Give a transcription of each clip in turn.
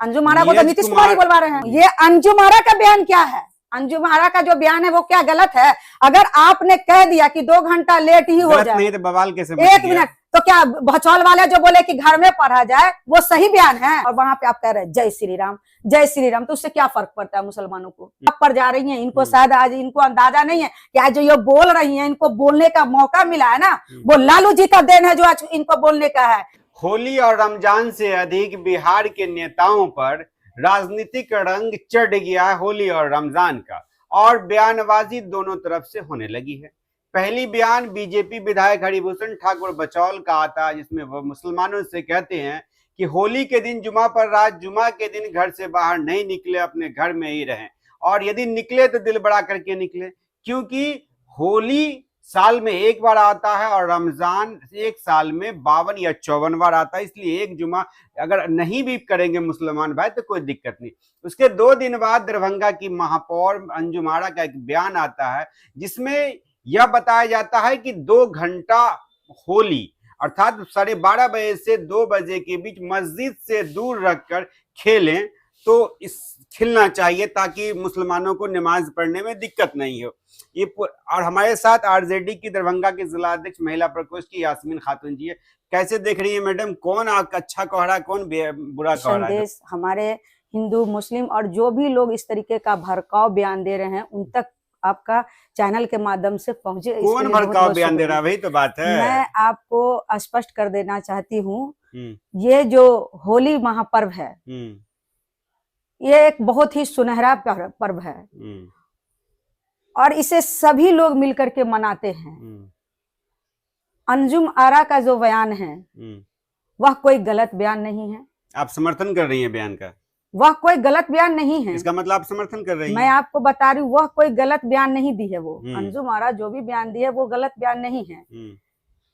अंजुम आरा को तो नीतीश कुमार ही बोलवा रहे हैं। ये अंजुम आरा का बयान क्या है? अंजुम आरा का जो बयान है वो क्या गलत है? अगर आपने कह दिया कि 2 घंटा लेट ही हो जाए, नहीं तो बवाल कैसे? 1 मिनट, तो क्या भचौल वाले जो बोले कि घर में पढ़ा जाए वो सही बयान है? और वहां पे आप कह रहे हैं जय श्री राम, जय श्री राम, तो उससे क्या फर्क पड़ता है मुसलमानों को? आप पर जा रही हैं, इनको शायद आज इनको अंदाजा नहीं है कि आज जो ये बोल रही हैं, इनको बोलने का मौका मिला है ना, वो लालू जी का देन है जो आज इनको बोलने का है। होली और रमजान से अधिक बिहार के नेताओं पर राजनीतिक रंग चढ़ गया है होली और रमजान का, और बयानबाजी दोनों तरफ से होने लगी है। पहली बयान बीजेपी विधायक हरिभूषण ठाकुर बचौल का आता है, जिसमें वो मुसलमानों से कहते हैं कि होली के दिन जुमा पर रात जुमा के दिन घर से बाहर नहीं निकले, अपने घर में ही रहें, और यदि निकले तो दिल बड़ा करके निकले, क्योंकि होली साल में 1 बार आता है और रमजान 1 साल में 52 या 54 बार आता है, इसलिए एक जुमा अगर नहीं भी करेंगे मुसलमान भाई तो कोई दिक्कत नहीं। उसके 2 दिन बाद दरभंगा की महापौर अंजुम आरा का एक बयान आता है, जिसमें यह बताया जाता है कि 2 घंटा होली अर्थात 12:30 बजे से 2 बजे के बीच मस्जिद से दूर रखकर खेलें तो इस खिलना चाहिए, ताकि मुसलमानों को नमाज पढ़ने में दिक्कत नहीं हो। ये और हमारे साथ आरजेडी की दरभंगा के जिला अध्यक्ष महिला प्रकोष्ठ की यास्मीन खातून जी है। कैसे देख रही है मैडम, कौन अच्छा कह रहा है, कौन बुरा कह रहा है? संदेश हमारे हिंदू मुस्लिम और जो भी लोग इस तरीके का भड़काऊ बयान दे रहे हैं उन तक आपका चैनल के माध्यम से पहुंचे। कौन भड़काऊ बयान दे रहा है, वही तो बात है। मैं आपको स्पष्ट कर देना चाहती हूँ, ये जो होली महापर्व है ये एक बहुत ही सुनहरा पर्व है और इसे सभी लोग मिलकर के मनाते हैं। अंजुम आरा का जो बयान है वह कोई गलत बयान नहीं है। आप समर्थन कर रही हैं बयान का? वह कोई गलत बयान नहीं है। इसका मतलब आप समर्थन कर रही हैं? मैं आपको बता रही हूँ, वह कोई गलत बयान नहीं दी है। वो अंजुम आरा जो भी बयान दी है वो गलत बयान नहीं है।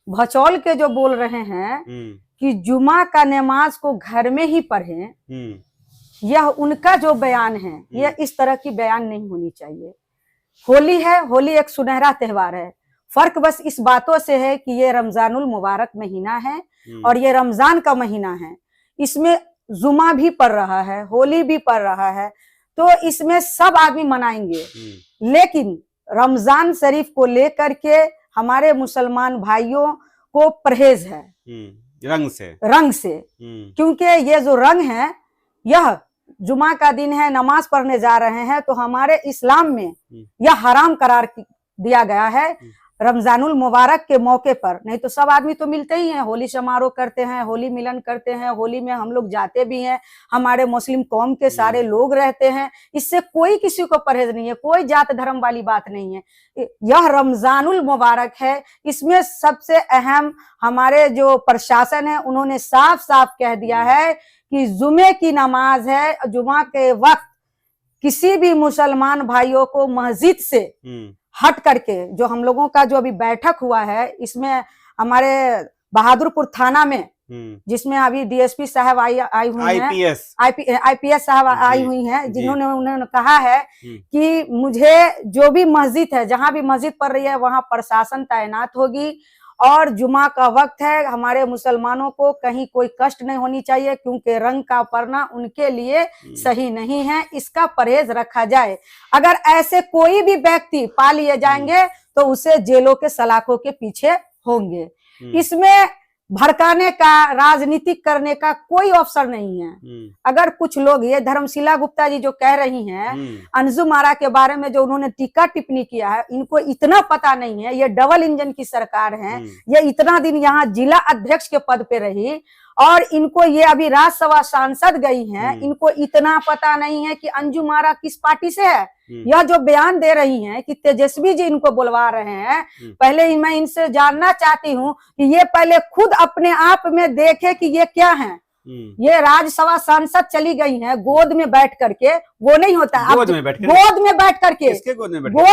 भचौल के जो बोल रहे हैं कि जुमा का नमाज को घर में ही पढ़ें, यह उनका जो बयान है यह इस तरह की बयान नहीं होनी चाहिए। होली है, होली एक सुनहरा त्योहार है। फर्क बस इस बातों से है कि ये रमजानुल मुबारक महीना है और ये रमजान का महीना है। इसमें जुमा भी पड़ रहा है, होली भी पड़ रहा है, तो इसमें सब आदमी मनाएंगे। लेकिन रमजान शरीफ को लेकर के हमारे मुसलमान भाइयों को परहेज है रंग से क्योंकि ये जो रंग है यह जुमा का दिन है, नमाज पढ़ने जा रहे हैं, तो हमारे इस्लाम में यह हराम करार दिया गया है रमजानुल मुबारक के मौके पर। नहीं तो सब आदमी तो मिलते ही हैं, होली समारोह करते हैं, होली मिलन करते हैं, होली में हम लोग जाते भी हैं, हमारे मुस्लिम कौम के सारे लोग रहते हैं। इससे कोई किसी को परहेज नहीं है, कोई जात धर्म वाली बात नहीं है। यह रमजानुल मुबारक है। इसमें सबसे अहम हमारे जो प्रशासन है उन्होंने साफ साफ कह दिया है कि जुमे की नमाज है, जुमा के वक्त किसी भी मुसलमान भाइयों को मस्जिद से हट करके, जो हम लोगों का जो अभी बैठक हुआ है इसमें हमारे बहादुरपुर थाना में, जिसमें अभी डीएसपी साहब आई हुई हैं, आईपीएस साहब आई हुई हैं, जिन्होंने उन्होंने कहा है कि मुझे जो भी मस्जिद है, जहां भी मस्जिद पढ़ रही है वहां प्रशासन तैनात होगी और जुमा का वक्त है, हमारे मुसलमानों को कहीं कोई कष्ट नहीं होनी चाहिए क्योंकि रंग का पढ़ना उनके लिए सही नहीं है, इसका परहेज रखा जाए। अगर ऐसे कोई भी व्यक्ति पा लिए जाएंगे तो उसे जेलों के सलाखों के पीछे होंगे। इसमें भड़काने का, राजनीतिक करने का कोई अवसर नहीं है। अगर कुछ लोग, ये धर्मशिला गुप्ता जी जो कह रही हैं अंजुम आरा के बारे में, जो उन्होंने टीका टिप्पणी किया है, इनको इतना पता नहीं है। ये डबल इंजन की सरकार है, ये इतना दिन यहाँ जिला अध्यक्ष के पद पे रही और इनको ये अभी राज्यसभा सांसद गई हैं, इनको इतना पता नहीं है कि अंजुम आरा किस पार्टी से है। यह जो बयान दे रही हैं कि तेजस्वी जी इनको बुलवा रहे हैं, पहले मैं इनसे जानना चाहती हूँ कि ये पहले खुद अपने आप में देखे कि ये क्या है। ये राज्यसभा सांसद चली गई हैं गोद में बैठ करके, वो नहीं होता है गोद में बैठ करके, गोद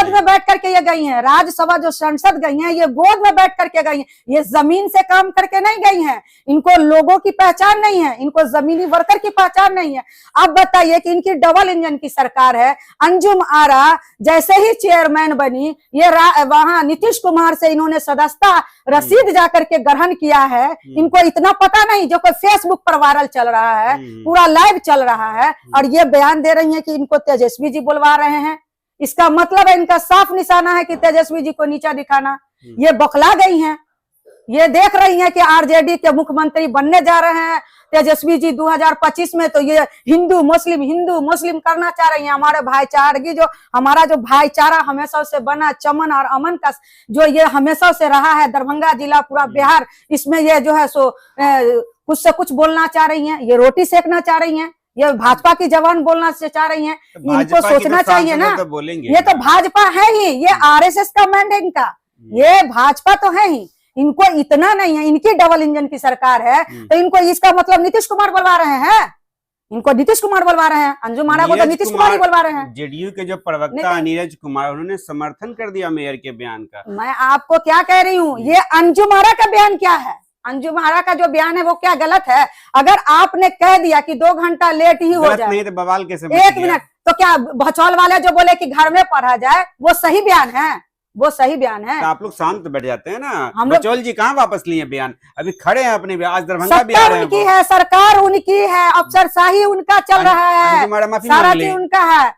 में बैठ करके ये गई हैं। राज्यसभा जो सांसद गई हैं ये गोद में बैठ करके गई हैं, ये जमीन से काम करके नहीं गई हैं। इनको लोगों की पहचान नहीं है, इनको जमीनी वर्कर की पहचान नहीं है। अब बताइए कि इनकी डबल इंजन की सरकार है। अंजुम आरा जैसे ही चेयरमैन बनी, ये वहां नीतीश कुमार से इन्होंने सदस्यता रसीद जाकर के ग्रहण किया है। इनको इतना पता नहीं, जो कोई फेसबुक पर वायरल चल रहा है, पूरा लाइव चल रहा है, और ये बयान दे रही हैं कि इनको तेजस्वी जी बुलवा रहे हैं। इसका मतलब है इनका साफ निशाना है कि तेजस्वी जी को नीचा दिखाना। ये बौखला गई हैं, ये देख रही हैं कि आरजेडी के मुख्यमंत्री बनने जा रहे हैं तेजस्वी जी 2025 में, तो ये हिंदू मुस्लिम करना चाह रही हैं। हमारे भाईचारगी जो हमारा जो भाईचारा हमेशा से बना, चमन और अमन का जो ये हमेशा से रहा है, दरभंगा जिला पूरा बिहार, इसमें ये जो है सो कुछ से कुछ बोलना चाह रही हैं। ये रोटी सेकना चाह रही हैं, ये भाजपा की जवान बोलना चाह रही हैं। इनको सोचना चाहिए ना, ये तो भाजपा है ही, ये आरएसएस का मैंड है इनका, ये भाजपा तो है ही, इनको इतना नहीं है। इनकी डबल इंजन की सरकार है, तो इनको इसका मतलब नीतीश कुमार बुलवा रहे हैं, इनको नीतीश कुमार बुलवा रहे हैं, अंजुम आरा को तो नीतीश कुमार ही बुलवा रहे हैं। जेडीयू के जो प्रवक्ता नीरज कुमार, उन्होंने समर्थन कर दिया मेयर के बयान का। मैं आपको क्या कह रही हूँ, ये अंजुम आरा का बयान क्या है? अंजुम आरा का जो बयान है वो क्या गलत है? अगर आपने कह दिया कि 2 घंटा लेट ही हो जाए, नहीं तो बवाल कैसे? 1 मिनट, तो क्या भचौल वाले जो बोले कि घर में पढ़ा जाए, वो सही बयान है? वो सही बयान है? तो आप लोग शांत बैठ जाते हैं ना। हम बचौल जी कहाँ वापस लिए बयान? अभी खड़े हैं अपने, आज दरभंगा भी आ रहे हैं। उनकी है, सरकार उनकी है, अफसरशाही उनका चल रहा है, सारा चीज उनका है।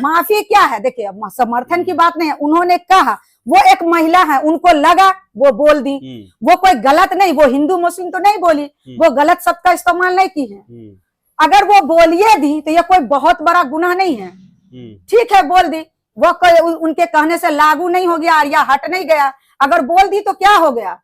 माफी क्या है? देखिए, समर्थन की बात नहीं है, उन्होंने कहा, वो एक महिला है, उनको लगा वो बोल दी, वो कोई गलत नहीं, वो हिंदू मुस्लिम तो नहीं बोली, वो गलत शब्द का इस्तेमाल नहीं की है। अगर वो बोलिए दी तो ये कोई बहुत बड़ा गुनाह नहीं है, ठीक है, बोल दी, वो कोई उनके कहने से लागू नहीं हो गया या हट नहीं गया। अगर बोल दी तो क्या हो गया?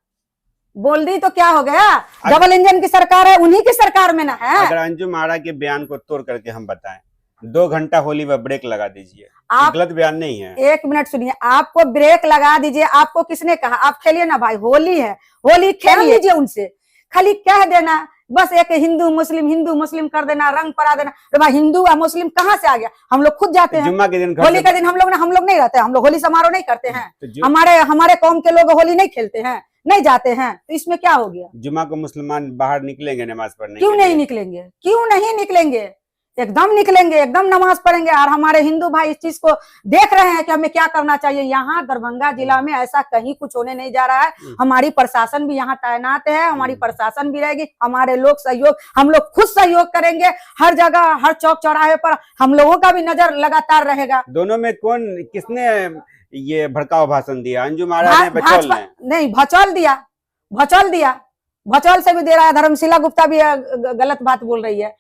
बोल दी तो क्या हो गया? डबल इंजन की सरकार है, उन्हीं की सरकार में ना है। अगर अंजुम आरा के बयान को तोड़ करके हम बताएं, 2 घंटा होली में ब्रेक लगा दीजिए, आप गलत बयान नहीं है। 1 मिनट सुनिए, आपको ब्रेक लगा दीजिए, आपको किसने कहा? आप खेलिए ना भाई, होली है, होली खेल लीजिए उनसे, खाली कह देना बस एक हिंदू मुस्लिम कर देना, रंग परा देना। तो भाई हिंदू या मुस्लिम कहाँ से आ गया? हम लोग खुद जाते हैं जुम्मा के दिन, होली के दिन हम लोग नहीं रहते, हम लोग होली समारोह नहीं करते हैं, तो हमारे कौम के लोग होली नहीं खेलते हैं, नहीं जाते हैं, तो इसमें क्या हो गया? जुम्मा को मुसलमान बाहर निकलेंगे नमाज पढ़ने? क्यों नहीं निकलेंगे? क्यों नहीं निकलेंगे? एकदम निकलेंगे, एकदम नमाज पढ़ेंगे। और हमारे हिंदू भाई इस चीज को देख रहे हैं कि हमें क्या करना चाहिए। यहाँ दरभंगा जिला में ऐसा कहीं कुछ होने नहीं जा रहा है। हमारी प्रशासन भी यहाँ तैनात है, हमारी प्रशासन भी रहेगी, हमारे लोग सहयोग, हम लोग खुद सहयोग करेंगे, हर जगह हर चौक चौराहे पर हम लोगों का भी नजर लगातार रहेगा। दोनों में कौन, किसने ये भड़काऊ भाषण दिया? अंजुम आरा ने, बचौल ने? नहीं, भचौल दिया, भचौल से भी दे रहा है, धर्मशिला गुप्ता भी गलत बात बोल रही है,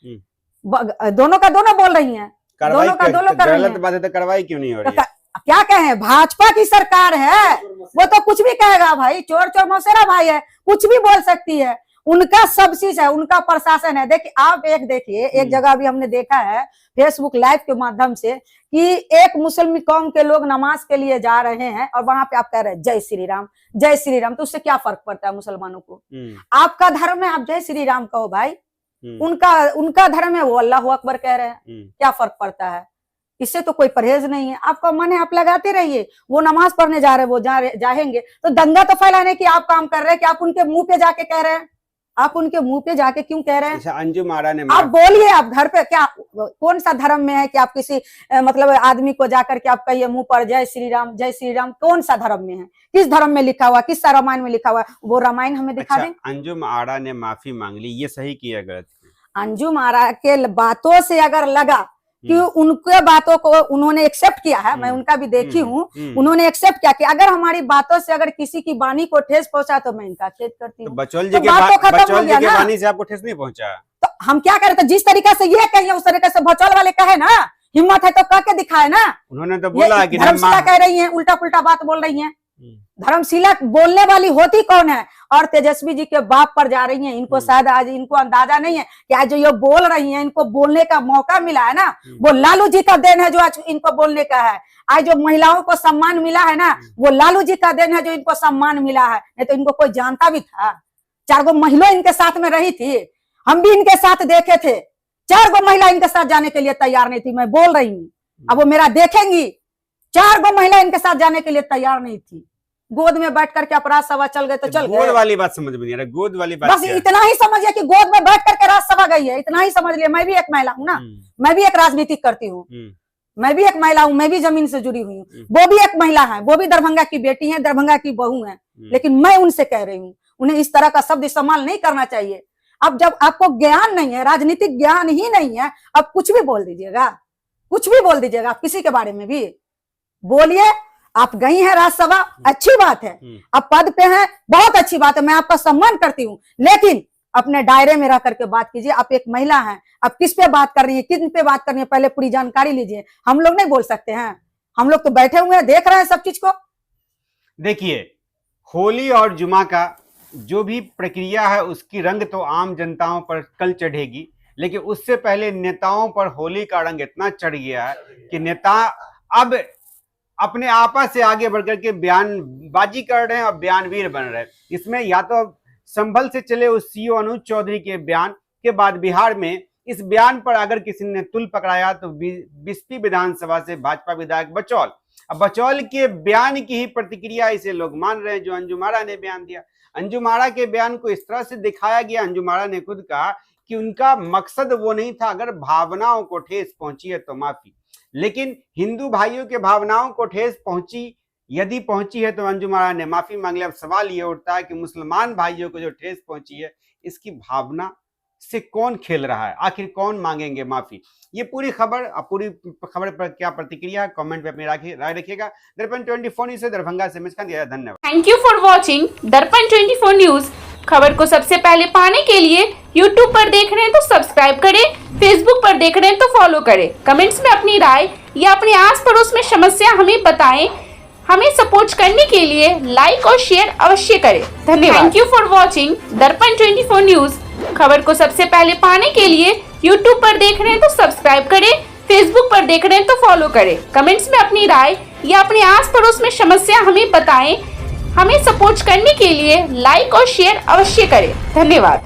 दोनों का दोनों बोल रही हैं, दोनों का दोनों कर रही हैं। गलत बात है तो कार्रवाई क्यों नहीं हो रही है? क्या कहें, भाजपा की सरकार है, वो तो कुछ भी कहेगा भाई, चोर मौसेरा भाई है, कुछ भी बोल सकती है, उनका सब चीज है, उनका प्रशासन है। देखिए आप देखिए, एक जगह भी हमने देखा है फेसबुक लाइव के माध्यम से कि एक मुस्लिम कौम के लोग नमाज के लिए जा रहे हैं और वहां पे आप कह रहे हैं जय श्री राम, जय श्री राम, तो उससे क्या फर्क पड़ता है मुसलमानों को? आपका धर्म है, आप जय श्री राम कहो भाई, उनका धर्म है, वो अल्लाह अकबर कह रहे हैं, क्या फर्क पड़ता है? इससे तो कोई परहेज नहीं है। आपका मन है, आप लगाते रहिए, वो नमाज पढ़ने जा रहे, वो जाएंगे, तो दंगा तो फैलाने की आप काम कर रहे हैं कि आप उनके मुंह पे जाके कह रहे हैं, आप उनके मुंह पे जाके क्यों कह रहे हैं? अंजुम आरा ने, आप बोलिए, आप घर पे क्या, कौन सा धर्म में है कि आप किसी मतलब आदमी को जाकर के आप कहिए मुंह पर जय श्री राम, जय श्री राम? कौन सा धर्म में है? किस धर्म में लिखा हुआ, किस रामायण में लिखा हुआ? वो रामायण हमें दिखा दें। अंजुम आरा ने माफी मांग ली, ये सही किया गलत? अंजुम आरा के बातों से अगर लगा कि उनके बातों को उन्होंने एक्सेप्ट किया है, मैं उनका भी देखी हूँ, उन्होंने एक्सेप्ट किया कि अगर हमारी बातों से अगर किसी की वाणी को ठेस पहुंचा तो मैं इनका खेद करती हूँ। तो बचौल जी के वाणी से आपको ठेस नहीं पहुंचा? तो हम क्या करें? तो जिस तरीके से ये कहिए उस तरीके से भचौल वाले कहे ना, हिम्मत है तो कह के दिखाए ना। उन्होंने तो बोला कि धर्मशिला कह रही है, उल्टा पुल्टा बात बोल रही है। धर्मशिला बोलने वाली होती कौन है? और तेजस्वी जी के बाप पर जा रही हैं। इनको शायद आज इनको अंदाजा नहीं है कि आज जो ये बोल रही हैं, इनको बोलने का मौका मिला है ना, वो लालू जी का देन है जो आज इनको बोलने का है। आज जो महिलाओं को सम्मान मिला है ना, वो लालू जी का देन है जो इनको सम्मान मिला है, नहीं तो इनको कोई जानता भी था? 4 गो महिला इनके साथ में रही थी, हम भी इनके साथ देखे थे, 4 गो महिला इनके साथ जाने के लिए तैयार नहीं थी। मैं बोल रही हूँ, अब वो मेरा देखेंगी, 4 गो महिला इनके साथ जाने के लिए तैयार नहीं थी। गोद में बैठ करके अपराध सभा चल गए तो चल गए। गोद वाली बात समझ में नहीं आ रहा, गोद वाली बात बस इतना ही समझिए कि गोद में बैठ करके राज्यसभा गई है, इतना ही समझ लिया। मैं भी एक महिला हूँ ना, मैं भी एक राजनीतिक करती हूँ, मैं भी एक महिला हूँ, मैं भी जमीन से जुड़ी हुई हूँ, वो भी एक महिला है, वो भी दरभंगा की बेटी है, दरभंगा की बहू है। लेकिन मैं उनसे कह रही हूँ, उन्हें इस तरह का शब्द इस्तेमाल नहीं करना चाहिए। अब जब आपको ज्ञान नहीं है, राजनीतिक ज्ञान ही नहीं है, अब कुछ भी बोल दीजिएगा, कुछ भी बोल दीजिएगा आप किसी के बारे में भी बोलिए। आप गई हैं राज्यसभा, अच्छी बात है, आप पद पे हैं, बहुत अच्छी बात है, मैं आपका सम्मान करती हूँ, लेकिन अपने दायरे में रह करके बात कीजिए। आप एक महिला हैं, आप किस पे बात कर रही हैं, किन पे बात कर रही हैं, पहले पूरी जानकारी लीजिए। हम लोग नहीं बोल सकते हैं, हम लोग तो बैठे हुए हैं, देख रहे हैं सब चीज को। देखिए, होली और जुमा का जो भी प्रक्रिया है उसकी रंग तो आम जनताओं पर कल चढ़ेगी, लेकिन उससे पहले नेताओं पर होली का रंग इतना चढ़ गया है कि नेता अब अपने आपस से आगे बढ़कर के बयानबाजी कर रहे हैं और बयानवीर बन रहे हैं। इसमें या तो संभल से चले उस सीओ अनुज चौधरी के बयान के बाद बिहार में इस बयान पर अगर किसी ने तुल पकड़ाया तो बिस्पी विधानसभा से भाजपा विधायक बचौल। अब बचौल के बयान की ही प्रतिक्रिया इसे लोग मान रहे हैं जो अंजुम आरा ने बयान दिया। अंजुम आरा के बयान को इस तरह से दिखाया गया, अंजुम आरा ने खुद कहा कि उनका मकसद वो नहीं था, अगर भावनाओं को ठेस पहुंची है तो माफी, लेकिन हिंदू भाइयों के भावनाओं को ठेस पहुंची, यदि पहुंची है तो अंजुम आरा ने माफी मांग लिया। अब सवाल ये उठता है कि मुसलमान भाइयों को जो ठेस पहुंची है इसकी भावना से कौन खेल रहा है, आखिर कौन मांगेंगे माफी। ये पूरी खबर पर क्या प्रतिक्रिया है, कमेंट पे अपनी राय रखिएगा। दर्पण 24 न्यूज से दरभंगा से मिसकान दिया, धन्यवाद। थैंक यू फॉर वॉचिंग दर्पण 24 न्यूज। खबर को सबसे पहले पाने के लिए YouTube पर देख रहे हैं तो सब्सक्राइब करें, Facebook पर देख रहे हैं तो फॉलो करें। कमेंट्स में अपनी राय या अपने आस पड़ोस में समस्या हमें बताएं। हमें सपोर्ट करने के लिए लाइक और शेयर अवश्य करें। धन्यवाद। थैंक यू फॉर वॉचिंग दर्पण 24 न्यूज। खबर को सबसे पहले पाने के लिए YouTube पर देख रहे हैं तो सब्सक्राइब करें, Facebook पर देख रहे हैं तो फॉलो करें। कमेंट्स में अपनी राय या अपने आस पड़ोस में समस्या हमें बताएं। हमें सपोर्ट करने के लिए लाइक और शेयर अवश्य करें। धन्यवाद।